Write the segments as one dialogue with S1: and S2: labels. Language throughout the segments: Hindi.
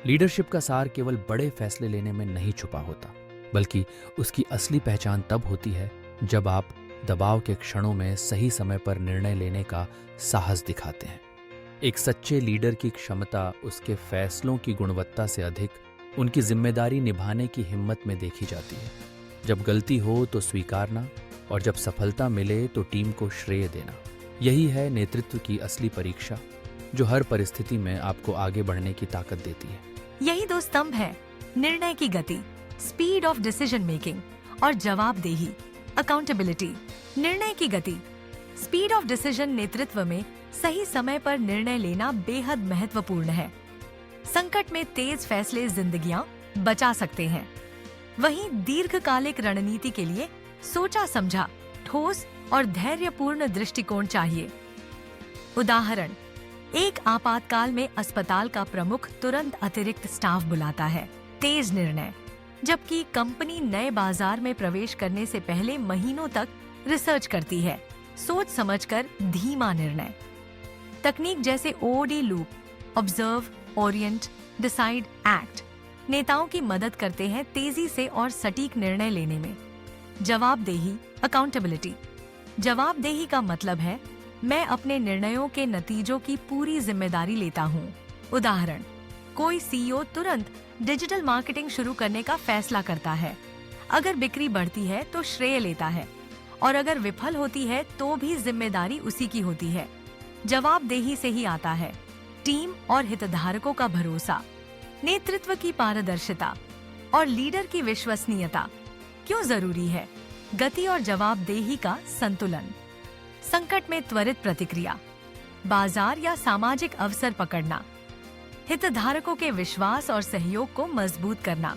S1: लीडरशिप का सार केवल बड़े फैसले लेने में नहीं छुपा होता, बल्कि उसकी असली पहचान तब होती है जब आप दबाव के क्षणों में सही समय पर निर्णय लेने का साहस दिखाते हैं। एक सच्चे लीडर की क्षमता उसके फैसलों की गुणवत्ता से अधिक उनकी जिम्मेदारी निभाने की हिम्मत में देखी जाती है। जब गलती हो तो स्वीकारना और जब सफलता मिले तो टीम को श्रेय देना। यही है नेतृत्व की असली परीक्षा, जो हर परिस्थिति में आपको आगे बढ़ने की ताकत देती है।
S2: यही दो स्तंभ है, निर्णय की गति, स्पीड ऑफ डिसीजन मेकिंग, और जवाबदेही, अकाउंटेबिलिटी। निर्णय की गति, स्पीड ऑफ डिसीजन नेतृत्व में सही समय पर निर्णय लेना बेहद महत्वपूर्ण है। संकट में तेज फैसले जिंदगियां बचा सकते हैं। वहीं दीर्घकालिक रणनीति के लिए सोचा समझा, ठोस और धैर्यपूर्ण दृष्टिकोण चाहिए। उदाहरण, एक आपातकाल में अस्पताल का प्रमुख तुरंत अतिरिक्त स्टाफ बुलाता है। तेज निर्णय। जबकि कंपनी नए बाजार में प्रवेश करने से पहले महीनों तक रिसर्च करती है। सोच समझकर धीमा निर्णय। तकनीक जैसे OODA loop, observe, orient, decide, act नेताओं की मदद करते हैं तेजी से और सटीक निर्णय लेने में। जवाबदेही, अकाउंटेबिलिटी। जवाबदेही का मतलब है मैं अपने निर्णयों के नतीजों की पूरी जिम्मेदारी लेता हूँ। उदाहरण, कोई सीईओ तुरंत डिजिटल मार्केटिंग शुरू करने का फैसला करता है। अगर बिक्री बढ़ती है तो श्रेय लेता है, और अगर विफल होती है तो भी जिम्मेदारी उसी की होती है। जवाबदेही से ही आता है टीम और हितधारकों का भरोसा, नेतृत्व की पारदर्शिता और लीडर की विश्वसनीयता। क्यों जरूरी है? गति और जवाबदेही का संतुलन। संकट में त्वरित प्रतिक्रिया, बाजार या सामाजिक अवसर पकड़ना, हितधारकों के विश्वास और सहयोग को मजबूत करना,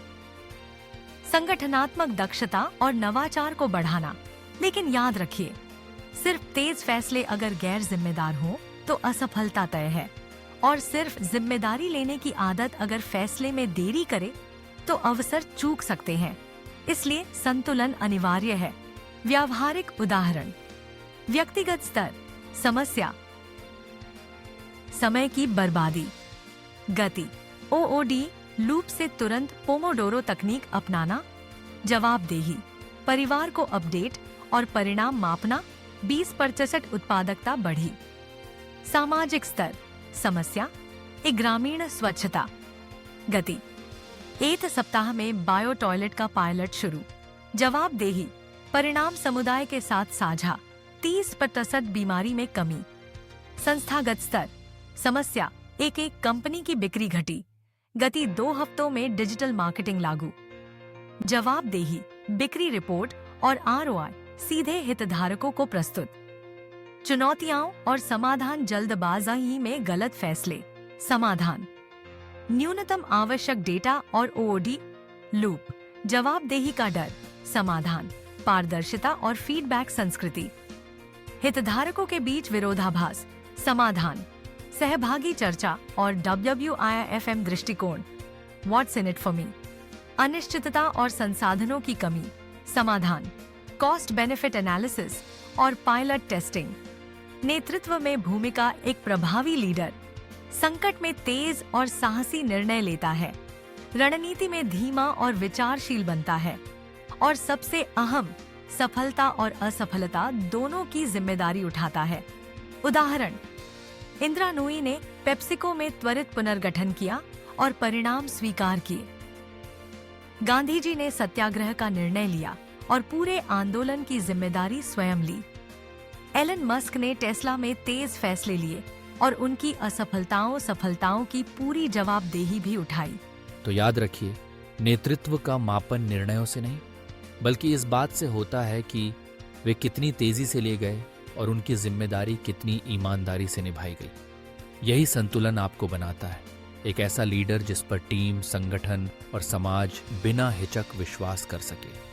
S2: संगठनात्मक दक्षता और नवाचार को बढ़ाना। लेकिन याद रखिए, सिर्फ तेज फैसले अगर गैर जिम्मेदार हो तो असफलता तय है, और सिर्फ जिम्मेदारी लेने की आदत अगर फैसले में देरी करे तो अवसर चूक सकते हैं। इसलिए संतुलन अनिवार्य है। व्यावहारिक उदाहरण, व्यक्तिगत स्तर, समस्या, समय की बर्बादी। गति, ओओडी लूप से तुरंत पोमोडोरो तकनीक अपनाना। जवाबदेही, परिवार को अपडेट और परिणाम मापना। 20% उत्पादकता बढ़ी। सामाजिक स्तर, समस्या, एक ग्रामीण स्वच्छता। गति, 1 सप्ताह में बायो टॉयलेट का पायलट शुरू। जवाबदेही, परिणाम समुदाय के साथ साझा। 30% बीमारी में कमी। संस्थागत स्तर, समस्या, एक कंपनी की बिक्री घटी। गति, 2 हफ्तों में डिजिटल मार्केटिंग लागू। जवाबदेही, बिक्री रिपोर्ट और आरओआई सीधे हितधारकों को प्रस्तुत। चुनौतियां और समाधान, जल्दबाजी में गलत फैसले। समाधान, न्यूनतम आवश्यक डेटा और ओओडी लूप। जवाबदेही का डर। समाधान, पारदर्शिता और फीडबैक संस्कृति। हितधारकों के बीच विरोधाभास। समाधान, सहभागी चर्चा और WIFM दृष्टिकोण। What's in it for me. अनिश्चितता और संसाधनों की कमी। समाधान, कॉस्ट बेनिफिट एनालिसिस और पायलट टेस्टिंग। नेतृत्व में भूमिका, एक प्रभावी लीडर संकट में तेज और साहसी निर्णय लेता है, रणनीति में धीमा और विचारशील बनता है, और सबसे अहम, सफलता और असफलता दोनों की जिम्मेदारी उठाता है। उदाहरण, इंदिरा नूई ने पेप्सिको में त्वरित पुनर्गठन किया और परिणाम स्वीकार किए। गांधी जी ने सत्याग्रह का निर्णय लिया और पूरे आंदोलन की जिम्मेदारी स्वयं ली। एलन मस्क ने टेस्ला में तेज फैसले लिए और उनकी सफलताओं की पूरी जवाबदेही भी उठाई।
S1: तो याद रखिए, नेतृत्व का मापन निर्णयों से नहीं, बल्कि इस बात से होता है कि वे कितनी तेजी से लिए गए और उनकी जिम्मेदारी कितनी ईमानदारी से निभाई गई। यही संतुलन आपको बनाता है एक ऐसा लीडर जिस पर टीम, संगठन और समाज बिना हिचक विश्वास कर सके।